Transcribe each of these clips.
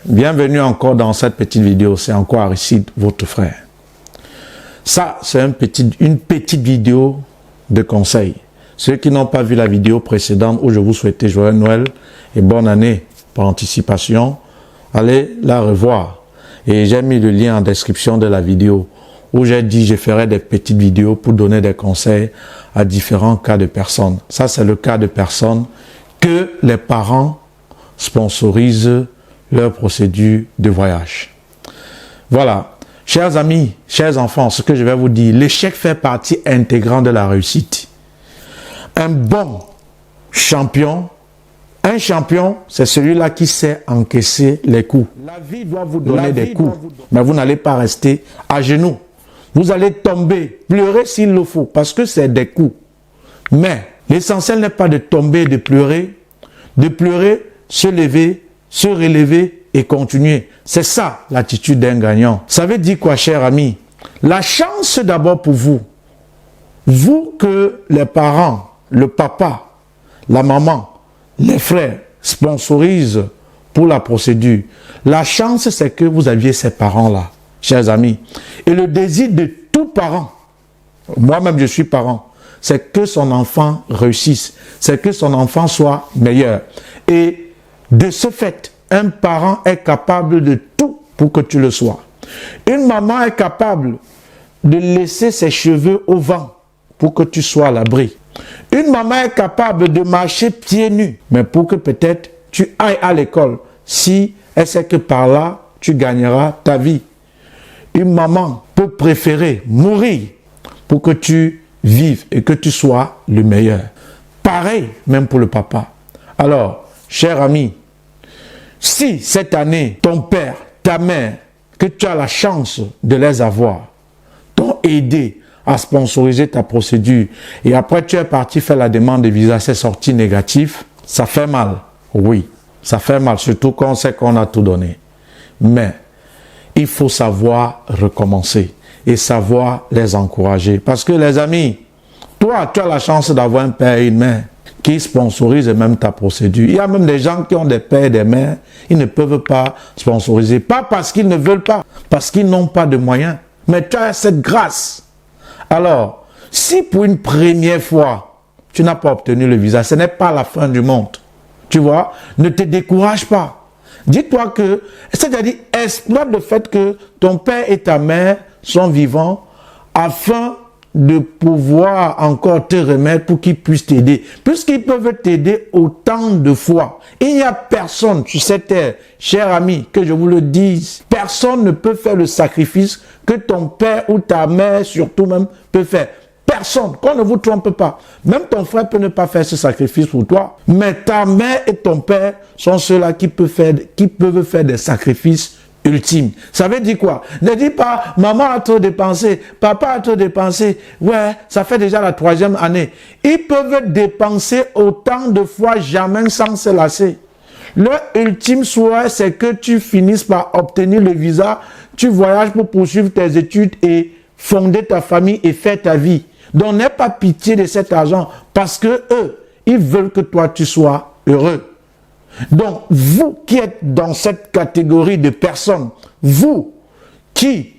Bienvenue encore dans cette petite vidéo, c'est encore Aristide, votre frère. Ça, c'est une petite vidéo de conseil. Ceux qui n'ont pas vu la vidéo précédente où je vous souhaitais joyeux Noël et bonne année par anticipation, allez la revoir. Et j'ai mis le lien en description de la vidéo où j'ai dit je ferai des petites vidéos pour donner des conseils à différents cas de personnes. Ça, c'est le cas de personnes que les parents sponsorisent leur procédure de voyage. Voilà. Chers amis, chers enfants, ce que je vais vous dire, l'échec fait partie intégrante de la réussite. Un bon champion, c'est celui-là qui sait encaisser les coups. La vie doit vous donner des coups, mais vous n'allez pas rester à genoux. Vous allez tomber, pleurer s'il le faut, parce que c'est des coups. Mais l'essentiel n'est pas de tomber, de pleurer, se lever, se relever et continuer. C'est ça l'attitude d'un gagnant. Ça veut dire quoi, cher ami? La chance d'abord pour vous. Vous que les parents, le papa, la maman, les frères sponsorisent pour la procédure. La chance, c'est que vous aviez ces parents-là, chers amis. Et le désir de tout parent, moi-même je suis parent, c'est que son enfant réussisse, c'est que son enfant soit meilleur. Et de ce fait, un parent est capable de tout pour que tu le sois. Une maman est capable de laisser ses cheveux au vent pour que tu sois à l'abri. Une maman est capable de marcher pieds nus, mais pour que peut-être tu ailles à l'école, si elle sait que par là, tu gagneras ta vie. Une maman peut préférer mourir pour que tu vives et que tu sois le meilleur. Pareil, même pour le papa. Alors, cher ami, si cette année, ton père, ta mère, que tu as la chance de les avoir, t'ont aidé à sponsoriser ta procédure et après tu es parti faire la demande de visa, c'est sorti négatif, ça fait mal. Oui, ça fait mal, surtout quand on sait qu'on a tout donné. Mais il faut savoir recommencer et savoir les encourager. Parce que les amis, toi, tu as la chance d'avoir un père et une mère qui sponsorisent même ta procédure. Il y a même des gens qui ont des pères et des mères, ils ne peuvent pas sponsoriser. Pas parce qu'ils ne veulent pas, parce qu'ils n'ont pas de moyens. Mais tu as cette grâce. Alors, si pour une première fois, tu n'as pas obtenu le visa, ce n'est pas la fin du monde. Tu vois, ne te décourage pas. Dis-toi que, c'est-à-dire, exploite le fait que ton père et ta mère sont vivants afin de pouvoir encore te remettre pour qu'ils puissent t'aider. Puisqu'ils peuvent t'aider autant de fois. Il n'y a personne sur cette terre, cher ami, que je vous le dise, personne ne peut faire le sacrifice que ton père ou ta mère, surtout même, peut faire. Personne, qu'on ne vous trompe pas. Même ton frère peut ne pas faire ce sacrifice pour toi. Mais ta mère et ton père sont ceux-là qui peuvent faire des sacrifices ultimes. Ça veut dire quoi? Ne dis pas, maman a trop dépensé, papa a trop dépensé. Ouais, ça fait déjà la 3e année. Ils peuvent dépenser autant de fois jamais sans se lasser. Leur ultime souhait, c'est que tu finisses par obtenir le visa, tu voyages pour poursuivre tes études et fonder ta famille et faire ta vie. Donc, n'aie pas pitié de cet argent parce que eux, ils veulent que toi, tu sois heureux. Donc, vous qui êtes dans cette catégorie de personnes, vous qui,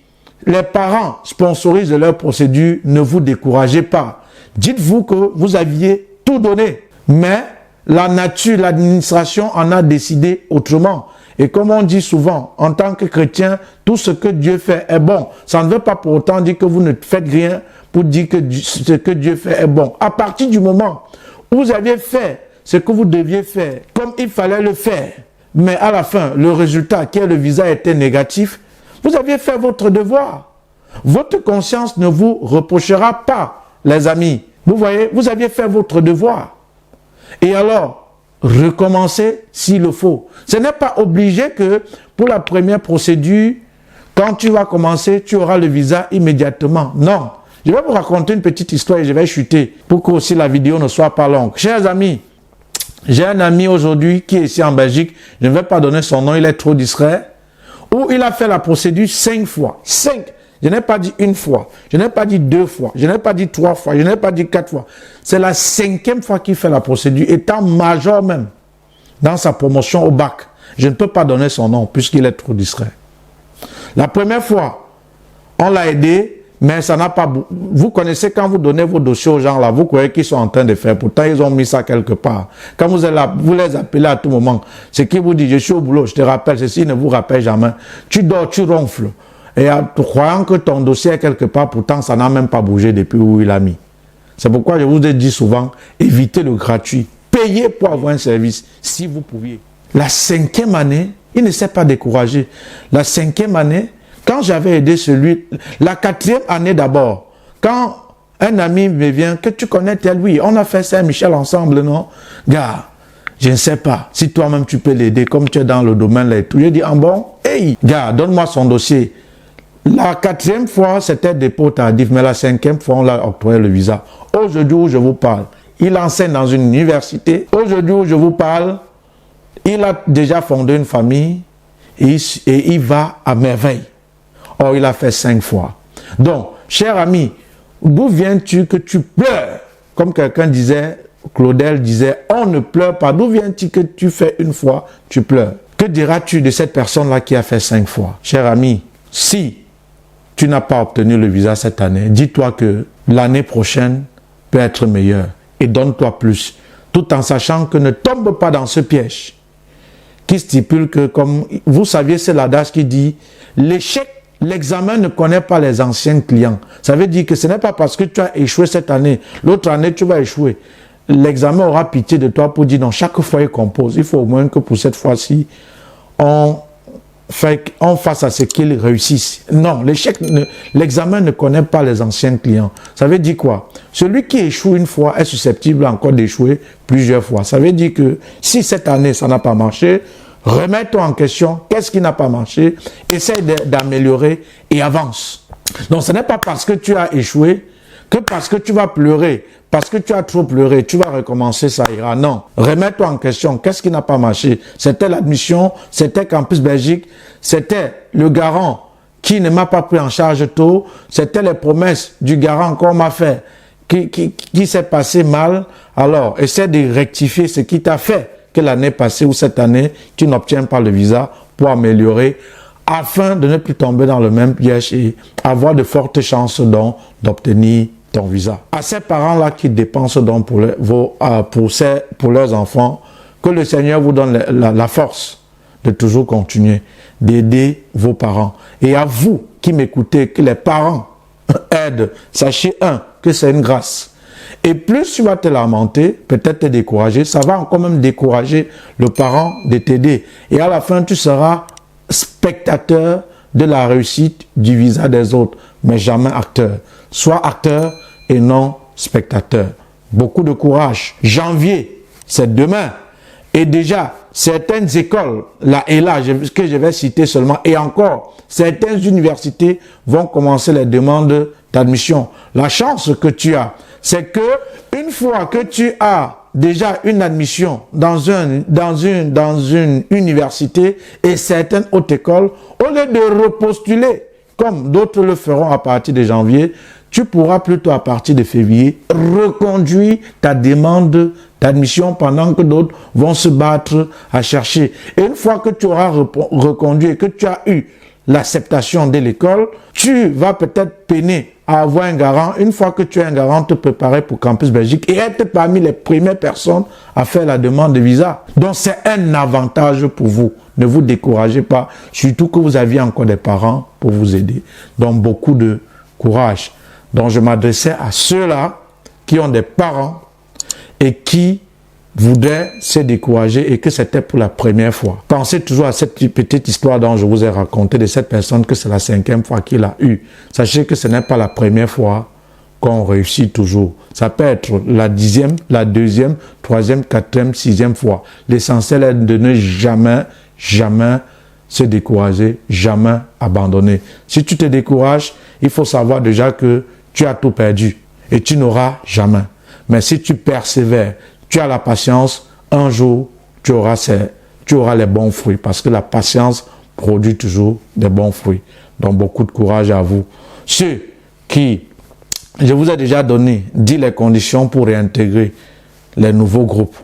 les parents sponsorisent leur procédure, ne vous découragez pas. Dites-vous que vous aviez tout donné, mais la nature, l'administration en a décidé autrement. Et comme on dit souvent, en tant que chrétien, tout ce que Dieu fait est bon. Ça ne veut pas pour autant dire que vous ne faites rien pour dire que ce que Dieu fait est bon. À partir du moment où vous aviez fait ce que vous deviez faire, comme il fallait le faire, mais à la fin, le résultat, qui est le visa, était négatif, vous aviez fait votre devoir. Votre conscience ne vous reprochera pas, les amis. Vous voyez, vous aviez fait votre devoir. Et alors, recommencer s'il le faut. Ce n'est pas obligé que pour la première procédure, quand tu vas commencer, tu auras le visa immédiatement. Non. Je vais vous raconter une petite histoire et je vais chuter pour que aussi la vidéo ne soit pas longue. Chers amis, j'ai un ami aujourd'hui qui est ici en Belgique, je ne vais pas donner son nom, il est trop discret, où il a fait la procédure 5 fois. 5. Je n'ai pas dit une fois, je n'ai pas dit 2 fois, je n'ai pas dit 3 fois, je n'ai pas dit 4 fois. C'est la 5e fois qu'il fait la procédure, étant major même, dans sa promotion au bac. Je ne peux pas donner son nom puisqu'il est trop distrait. La première fois, on l'a aidé, mais ça n'a pas... Vous connaissez quand vous donnez vos dossiers aux gens là, vous croyez qu'ils sont en train de faire. Pourtant, ils ont mis ça quelque part. Quand vous êtes là, vous les appelez à tout moment. C'est qui vous dit, je suis au boulot, je te rappelle, ceci ne vous rappelle jamais. Tu dors, tu ronfles. Et croyant que ton dossier est quelque part, pourtant, ça n'a même pas bougé depuis où il a mis. C'est pourquoi je vous ai dit souvent, évitez le gratuit. Payez pour avoir un service, si vous pouviez. La 5e année, il ne s'est pas découragé. La 5e année, quand j'avais aidé celui... La 4e année d'abord, quand un ami me vient, que tu connais tel, oui, on a fait Saint-Michel ensemble, non? Gars, je ne sais pas, si toi-même tu peux l'aider, comme tu es dans le domaine là et tout. Je dis, ah bon, hey, gars, donne-moi son dossier. La 4e fois, c'était dépôt tardif, mais la 5e fois, on l'a octroyé le visa. Aujourd'hui où je vous parle, il enseigne dans une université. Aujourd'hui où je vous parle, il a déjà fondé une famille et il va à merveille. Or, il a fait 5 fois. Donc, cher ami, d'où viens-tu que tu pleures? Comme quelqu'un disait, Claudel disait, on ne pleure pas. D'où viens-tu que tu fais une fois, tu pleures? Que diras-tu de cette personne-là qui a fait 5 fois? Cher ami, si tu n'as pas obtenu le visa cette année, dis-toi que l'année prochaine peut être meilleure et donne-toi plus, tout en sachant que ne tombe pas dans ce piège qui stipule que, comme vous saviez, c'est l'adage qui dit l'échec, l'examen ne connaît pas les anciens clients. Ça veut dire que ce n'est pas parce que tu as échoué cette année, l'autre année tu vas échouer. L'examen aura pitié de toi pour dire non, chaque fois il compose. Il faut au moins que pour cette fois-ci, on fasse à ce qu'ils réussissent. Non, l'examen ne connaît pas les anciens clients. Ça veut dire quoi? Celui qui échoue une fois est susceptible encore d'échouer plusieurs fois. Ça veut dire que si cette année ça n'a pas marché, remets-toi en question, qu'est-ce qui n'a pas marché, essaye d'améliorer et avance. Donc ce n'est pas parce que tu as échoué que parce que tu vas pleurer, parce que tu as trop pleuré, tu vas recommencer, ça ira. Non, remets-toi en question, qu'est-ce qui n'a pas marché? C'était l'admission, c'était Campus Belgique, c'était le garant qui ne m'a pas pris en charge tôt, c'était les promesses du garant qu'on m'a fait, qui s'est passé mal. Alors, essaie de rectifier ce qui t'a fait que l'année passée ou cette année, tu n'obtiens pas le visa pour améliorer, afin de ne plus tomber dans le même piège et avoir de fortes chances d'obtenir ton visa. À ces parents-là qui dépensent donc pour leurs enfants, que le Seigneur vous donne la force de toujours continuer, d'aider vos parents. Et à vous qui m'écoutez, que les parents aident, sachez que c'est une grâce. Et plus tu vas te lamenter, peut-être te décourager, ça va encore même décourager le parent de t'aider. Et à la fin, tu seras spectateur de la réussite du visa des autres, mais jamais acteur. Sois acteur et non spectateur. Beaucoup de courage. Janvier, c'est demain. Et déjà, certaines écoles, là et là, que je vais citer seulement, et encore, certaines universités vont commencer les demandes d'admission. La chance que tu as, c'est que une fois que tu as déjà une admission dans une université et certaines hautes écoles, au lieu de repostuler, comme d'autres le feront à partir de janvier, tu pourras plutôt à partir de février reconduire ta demande d'admission pendant que d'autres vont se battre à chercher. Et une fois que tu auras reconduit et que tu as eu l'acceptation de l'école, tu vas peut-être peiner à avoir un garant. Une fois que tu as un garant, te préparer pour Campus Belgique et être parmi les premières personnes à faire la demande de visa. Donc c'est un avantage pour vous. Ne vous découragez pas, surtout que vous aviez encore des parents pour vous aider. Donc beaucoup de courage. Donc je m'adressais à ceux-là qui ont des parents et qui voudraient se décourager et que c'était pour la première fois. Pensez toujours à cette petite histoire dont je vous ai raconté de cette personne que c'est la 5e fois qu'il a eu. Sachez que ce n'est pas la première fois qu'on réussit toujours. Ça peut être la 10e, la 2e, 3e, 4e, 6e fois. L'essentiel est de ne jamais se décourager, jamais abandonner. Si tu te décourages, il faut savoir déjà que tu as tout perdu et tu n'auras jamais. Mais si tu persévères, tu as la patience, un jour, tu auras les bons fruits parce que la patience produit toujours des bons fruits. Donc, beaucoup de courage à vous. Ceux qui, je vous ai déjà dit les conditions pour réintégrer les nouveaux groupes.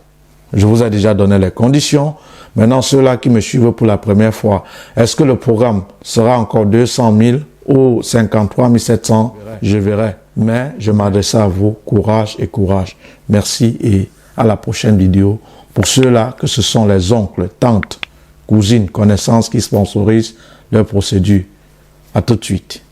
Je vous ai déjà donné les conditions. Maintenant, ceux-là qui me suivent pour la première fois, est-ce que le programme sera encore 200 000 ou 53 700? Je verrai. Mais je m'adresse à vous. Courage et courage. Merci et à la prochaine vidéo. Pour ceux-là, que ce sont les oncles, tantes, cousines, connaissances qui sponsorisent leur procédure. À tout de suite.